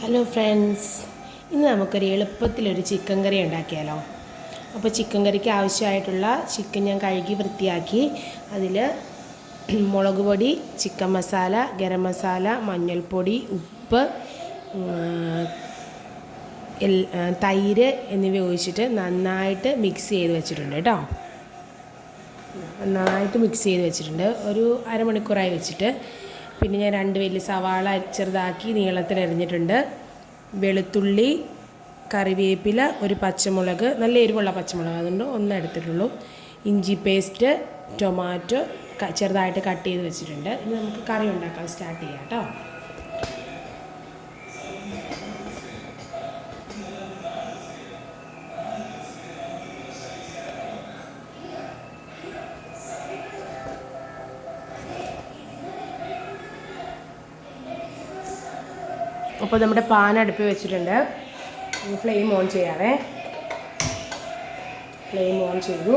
Hello friends, ഇന്ന് നമുക്കൊരു എളുപ്പത്തിലൊരു chicken കറി ഉണ്ടാക്കിയാലോ. അപ്പോൾ ചിക്കൻ കറിക്ക് ആവശ്യമായിട്ടുള്ള ചിക്കൻ ഞാൻ കഴുകി വൃത്തിയാക്കി. അതിൽ മുളക് പൊടി, ചിക്കൻ മസാല, ഗരം മസാല, മഞ്ഞൾപ്പൊടി, ഉപ്പ്, തൈര് എന്നിവ ഒഴിച്ചിട്ട് നന്നായിട്ട് മിക്സ് ചെയ്ത് വെച്ചിട്ടുണ്ട് കേട്ടോ. നന്നായിട്ട് മിക്സ് ചെയ്ത് വെച്ചിട്ടുണ്ട്. ഒരു അരമണിക്കൂറായി വെച്ചിട്ട്. പിന്നെ ഞാൻ 2 വലിയ സവാള ചെറുതാക്കി നീളത്തിൽ അരിഞ്ഞിട്ടുണ്ട്. വെളുത്തുള്ളി, കറിവേപ്പില, ഒരു പച്ചമുളക്, നല്ല എരിവുള്ള പച്ചമുളക്, അതുകൊണ്ട് 1 എടുത്തിട്ടുള്ളൂ. ഇഞ്ചി പേസ്റ്റ്, ടൊമാറ്റോ ചെറുതായിട്ട് കട്ട് ചെയ്ത് വെച്ചിട്ടുണ്ട്. ഇനി നമുക്ക് കറി ഉണ്ടാക്കാൻ സ്റ്റാർട്ട് ചെയ്യാം കേട്ടോ. അപ്പോൾ നമ്മുടെ പാൻ അടുപ്പിൽ വെച്ചിട്ടുണ്ട്. ഫ്ലെയിം ഓൺ ചെയ്യാവേ. ഫ്ലെയിം ഓൺ ചെയ്തു.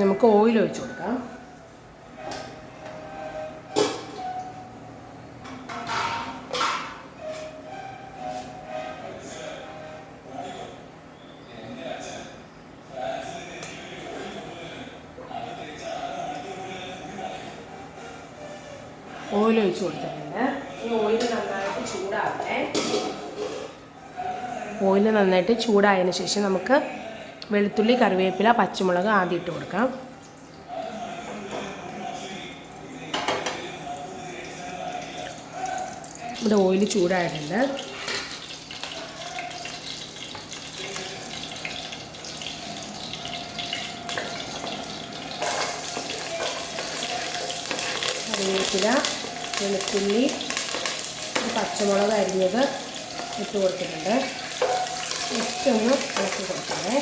നമുക്ക് ഓയിൽ ഒഴിച്ച് കൊടുക്കാം. ഓയിൽ ഒഴിച്ച് കൊടുത്തിട്ടുണ്ട്. ഈ ഓയിൽ നന്നായിട്ട് ചൂടാവട്ടെ. ഓയിൽ നന്നായിട്ട് ചൂടായതിന് ശേഷം നമുക്ക് വെളുത്തുള്ളി, കറിവേപ്പില, പച്ചമുളക് ആദ്യം ഇട്ട് കൊടുക്കാം. ഇവിടെ ഓയിൽ ചൂടായിട്ടുണ്ട്. കറിവേപ്പില, വെളുത്തുള്ളി, പച്ചമുളക് അരിഞ്ഞത് ഇട്ട് കൊടുത്തിട്ടുണ്ട്. ജസ്റ്റ് ഒന്ന് ഇളക്കി കൊടുക്കണേ.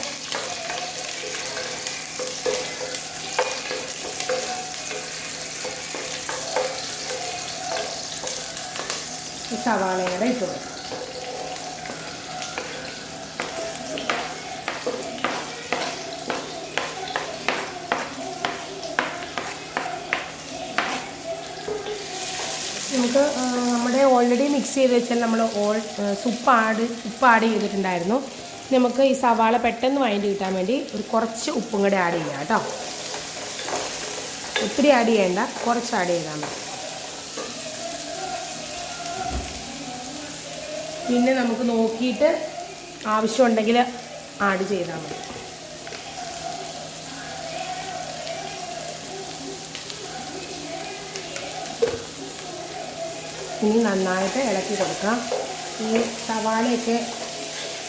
സവാളയുടെ ഇട്ട് കൊടുക്കാം. നമുക്ക് നമ്മുടെ ഓൾറെഡി മിക്സ് ചെയ്ത് വെച്ചാൽ നമ്മൾ ഉപ്പ് ആഡ് ചെയ്തിട്ടുണ്ടായിരുന്നു. നമുക്ക് ഈ സവാള പെട്ടെന്ന് വഴണ്ടി കിട്ടാൻ വേണ്ടി കുറച്ച് ഉപ്പും കൂടെ ആഡ് ചെയ്യാം കേട്ടോ. ഒത്തിരി ആഡ് ചെയ്യേണ്ട, കുറച്ച് ആഡ് ചെയ്താൽ മതി. പിന്നെ നമുക്ക് നോക്കിയിട്ട് ആവശ്യമുണ്ടെങ്കിൽ ആഡ് ചെയ്താൽ മതി. ഇനി നന്നായിട്ട് ഇളക്കി കൊടുക്കാം. ഈ സവാളയൊക്കെ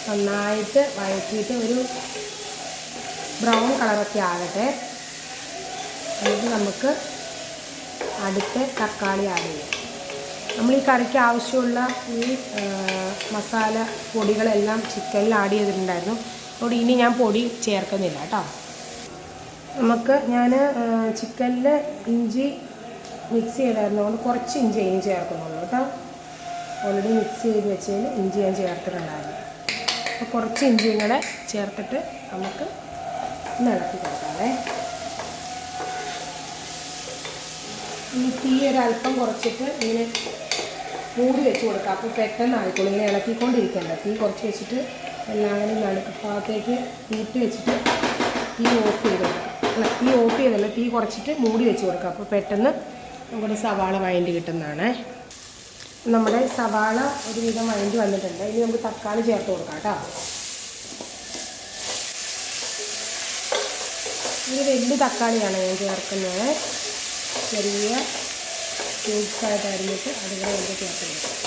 നന്നായിട്ട് വഴറ്റിയിട്ട് ഒരു ബ്രൗൺ കളറൊക്കെ ആകട്ടെ. എന്നിട്ട് നമുക്ക് അടുത്ത തക്കാളി ആഡ് ചെയ്യാം. നമ്മൾ ഈ കറിക്ക് ആവശ്യമുള്ള ഈ മസാല പൊടികളെല്ലാം ചിക്കനിൽ ആഡ് ചെയ്തിട്ടുണ്ടായിരുന്നു. അതുകൊണ്ട് ഇനി ഞാൻ പൊടി ചേർക്കുന്നില്ല കേട്ടോ. ഞാൻ ചിക്കനിൽ ഇഞ്ചി മിക്സ് ചെയ്തായിരുന്നതുകൊണ്ട് കുറച്ച് ഇഞ്ചി അതിന് ചേർക്കുന്നുള്ളൂ കേട്ടോ. ഓൾറെഡി മിക്സ് ചെയ്ത് വെച്ചതിൽ ഇഞ്ചി ഞാൻ ചേർത്തിട്ടുണ്ടായിരുന്നു. അപ്പോൾ കുറച്ച് ഇഞ്ചിയും കൂടെ ചേർത്തിട്ട് നമുക്ക് ഇളക്കി കൊടുക്കാവേ. ഈ തീ ഒരല്പം കുറച്ചിട്ട് ഇങ്ങനെ മൂടി വെച്ച് കൊടുക്കാം. അപ്പോൾ പെട്ടെന്ന് ആയിക്കോളും. ഇങ്ങനെ ഇളക്കിക്കൊണ്ടിരിക്കേണ്ട. തീ കുറച്ച് വെച്ചിട്ട് എല്ലാം കൂടി നടുക്ക് ഭാഗത്തേക്ക് കൂട്ടി വെച്ചിട്ട് തീ ഓഫ് ചെയ്ത് കൊടുക്കാം. തീ ഓഫ് ചെയ്തല്ല, തീ കുറച്ചിട്ട് മൂടി വെച്ച് കൊടുക്കാം. അപ്പോൾ പെട്ടെന്ന് നമ്മുടെ സവാള വഴണ്ടി കിട്ടുന്നതാണ്. നമ്മുടെ സവാള ഒരുവിധം വഴണ്ടി വന്നിട്ടുണ്ട്. ഇനി നമുക്ക് തക്കാളി ചേർത്ത് കൊടുക്കാം കേട്ടോ. ഒരു വലിയ തക്കാളിയാണ് ഞാൻ ചേർക്കുന്നത്. ചെറിയ ക്യൂബ്സായിട്ട് അരിഞ്ഞിട്ട് അതുപോലെ നമുക്ക് ചേർത്ത് കൊടുക്കാം.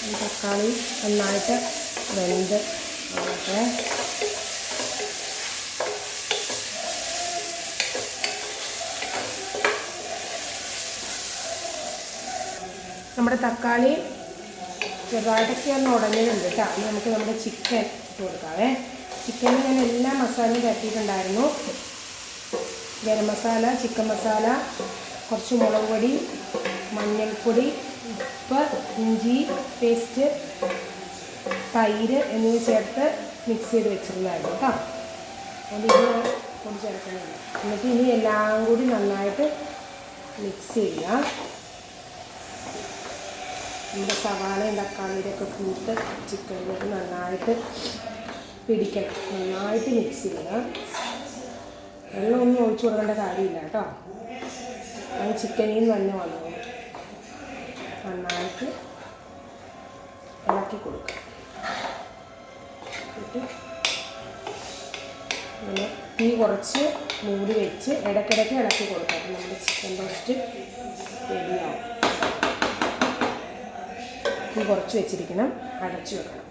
ഈ തക്കാളി നന്നായിട്ട് വെന്ത് ആകട്ടെ. നമ്മുടെ തക്കാളി ചെറുതായിട്ടൊക്കെ ഒന്ന് ഉടഞ്ഞിട്ടുണ്ട് കേട്ടോ. ഇനി നമുക്ക് നമ്മുടെ ചിക്കൻ ഇട്ട് കൊടുക്കാവേ. ചിക്കനിൽ ഞാൻ എല്ലാ മസാലയും തട്ടിയിട്ടുണ്ടായിരുന്നു. ഗരം മസാല, ചിക്കൻ മസാല, കുറച്ച് മുളക് പൊടി, മഞ്ഞൾപ്പൊടി, ഉപ്പ്, ഇഞ്ചി പേസ്റ്റ്, തൈര് എന്നിവ ചേർത്ത് മിക്സ് ചെയ്ത് വെച്ചിരുന്നായിരുന്നു കേട്ടോ. അതുകൊണ്ട് ഇത് പൊടി ചേർക്കുന്നുണ്ട്. എന്നിട്ട് ഇനി എല്ലാം കൂടി നന്നായിട്ട് മിക്സ് ചെയ്യുക. നമ്മുടെ സവാളയും തക്കാളിയുടെയൊക്കെ കൂട്ട് ചിക്കനിലേക്ക് നന്നായിട്ട് പിടിക്കണം. നന്നായിട്ട് മിക്സ് ചെയ്യുക. വെള്ളമൊന്നും ഒഴിച്ചു കൊടുക്കേണ്ട കാര്യമില്ല കേട്ടോ. അത് ചിക്കനിൽ നിന്ന് തന്നെ വന്നു. നന്നായിട്ട് ഇളക്കി കൊടുക്കുക. അങ്ങനെ തീ കുറച്ച് മൂടി വെച്ച് ഇടയ്ക്കിടയ്ക്ക് ഇളക്കി കൊടുക്കുക. നമ്മുടെ ചിക്കൻ റോസ്റ്റ് റെഡിയാവും. തീ കുറച്ച് വെച്ചിരിക്കണം, അടച്ചു വെക്കണം.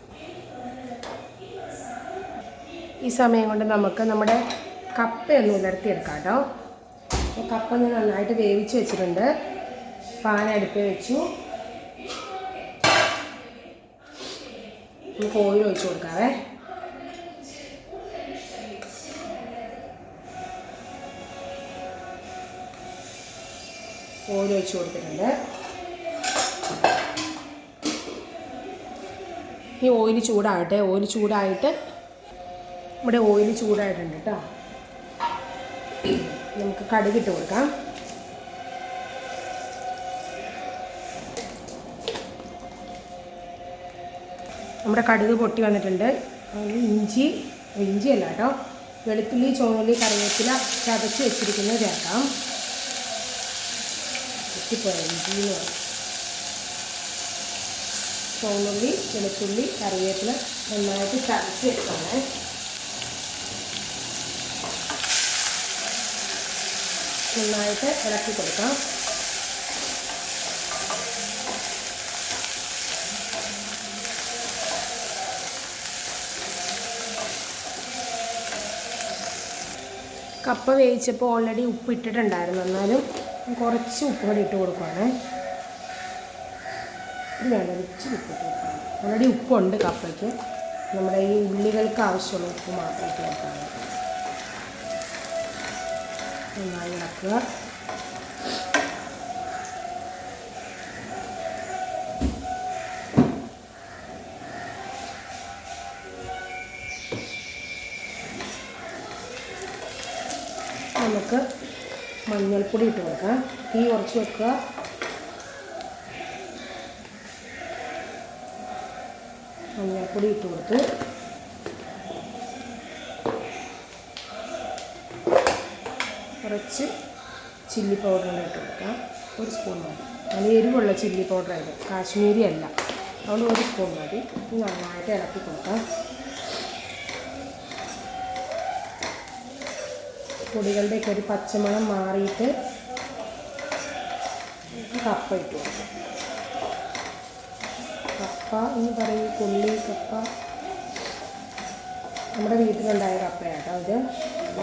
ഈ സമയം കൊണ്ട് നമുക്ക് നമ്മുടെ കപ്പയൊന്ന് ഉലർത്തിയെടുക്കാം കേട്ടോ. അപ്പോൾ കപ്പ ഞാൻ നന്നായിട്ട് വേവിച്ച് വെച്ചിട്ടുണ്ട്. പാൻ അടുപ്പിൽ വെച്ചു. നമുക്ക് ഓയിൽ ഒഴിച്ച് കൊടുക്കാവേ. ഓയിൽ ഒഴിച്ച് കൊടുത്തിട്ടുണ്ട്. ഈ ഓയിൽ ചൂടാകട്ടെ. ഓയിൽ ചൂടായിട്ട് നമ്മുടെ ഓയിൽ ചൂടായിട്ടുണ്ട് കേട്ടോ. നമുക്ക് കടുകിട്ട് കൊടുക്കാം. നമ്മുടെ കടുക് പൊട്ടി വന്നിട്ടുണ്ട്. ഇഞ്ചിയല്ല കേട്ടോ, വെളുത്തുള്ളി, ചുവന്നുള്ളി, കറിവേപ്പില ചതച്ച് വെച്ചിരിക്കുന്നത് ചേർക്കാം. പൊട്ടിപ്പോയ ഇഞ്ചി ചുവന്നുള്ളി, വെളുത്തുള്ളി, കറിവേപ്പില നന്നായിട്ട് ചതച്ച് വെച്ചാണ്. നന്നായിട്ട് ഇളക്കി കൊടുക്കാം. കപ്പ വേവിച്ചപ്പോൾ ഓൾറെഡി ഉപ്പ് ഇട്ടിട്ടുണ്ടായിരുന്നു. എന്നാലും കുറച്ച് ഉപ്പ് കൂടി ഇട്ട് കൊടുക്കുകയാണ്. ഇത് വേണ്ട, ഇച്ചിരി ഉപ്പ് ഇട്ട് കൊടുക്കണം. ഓൾറെഡി ഉപ്പുണ്ട് കപ്പയ്ക്ക്. നമ്മുടെ ഈ ഉള്ളികൾക്ക് ആവശ്യമുള്ള ഉപ്പ് മാത്രം ഇട്ട് കൊടുക്കണം. നന്നായി ഇളക്കുക. നമുക്ക് മഞ്ഞൾപ്പൊടി ഇട്ട് കൊടുക്കാം. തീ കുറച്ച് വെക്കുക. മഞ്ഞൾപ്പൊടി ഇട്ട് കൊടുത്ത് കുറച്ച് ചില്ലി പൗഡർ ഇട്ട് കൊടുക്കാം. 1 സ്പൂൺ മതി. നല്ല എരിവുള്ള ചില്ലി പൗഡർ ആയത്, കാശ്മീരി അല്ല. അതുകൊണ്ട് 1 സ്പൂൺ മതി. നന്നായിട്ട് ഇളക്കി കൊടുക്കാം. പൊടികളുടെയൊക്കെ ഒരു പച്ചമണം മാറിയിട്ട് കപ്പ ഇട്ട് കൊടുക്കാം. കപ്പ എന്ന് പറയും പുള്ളി കപ്പ നമ്മുടെ വീട്ടിലുണ്ടായ കപ്പയാട്ടോ. ഇത്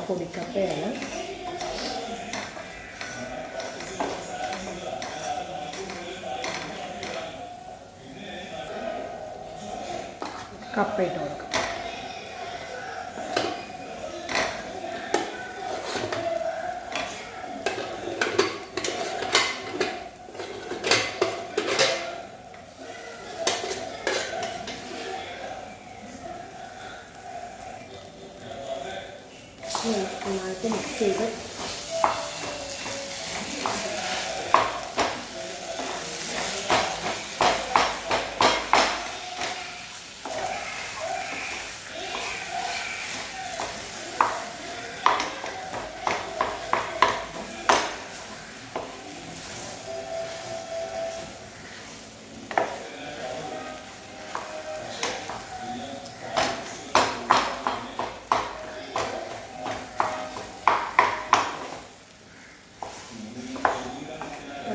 പൊടിക്കപ്പയാണ്. കപ്പ ഇട്ട് കൊടുക്കാം. നന്നായിട്ട് മിക്സ് ചെയ്ത്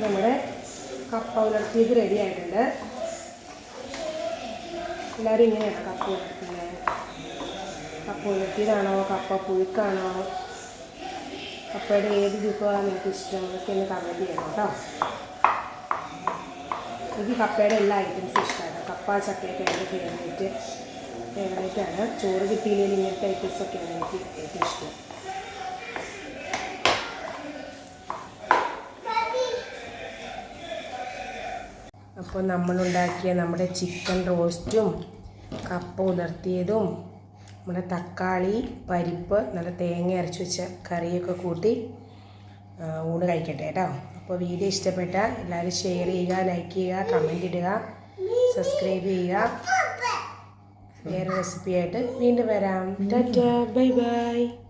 നമ്മുടെ കപ്പ ഉലർത്തിയത് റെഡി ആയിട്ടുണ്ട്. എല്ലാവരും ഇങ്ങനെയാണ് കപ്പ ഉലർത്തുന്നത്. കപ്പ ഉലർത്തിയതാണോ, കപ്പ പുഴുക്കാണോ, കപ്പയുടെ ഏത് വിഭവമാണ് നിങ്ങൾക്ക് ഇഷ്ടം എന്നൊക്കെ ഒന്ന് കമൻറ്റ് ചെയ്യണം കേട്ടോ. എനിക്ക് കപ്പയുടെ എല്ലാ ഐറ്റംസും ഇഷ്ടമാണ്. കപ്പ, ചക്കയൊക്കെ എൻ്റെ ഫേവറേറ്റാണ്. ചോറ് കിട്ടിയില്ലെങ്കിൽ ഇങ്ങനത്തെ ഐറ്റംസൊക്കെയാണ് എനിക്ക് ഏറ്റവും ഇഷ്ടം. അപ്പോൾ നമ്മളുണ്ടാക്കിയ നമ്മുടെ ചിക്കൻ റോസ്റ്റും കപ്പ ഉലർത്തിയതും നമ്മുടെ തക്കാളി, പരിപ്പ്, നല്ല തേങ്ങ അരച്ച് വെച്ച കറിയൊക്കെ കൂട്ടി ഊണ് കഴിക്കട്ടെ കേട്ടോ. അപ്പോൾ വീഡിയോ ഇഷ്ടപ്പെട്ട എല്ലാവരും ഷെയർ ചെയ്യുക, ലൈക്ക് ചെയ്യുക, കമൻറ്റ് ഇടുക, സബ്സ്ക്രൈബ് ചെയ്യുക. വേറെ റെസിപ്പിയായിട്ട് വീണ്ടും വരാം. Tata, bye bye.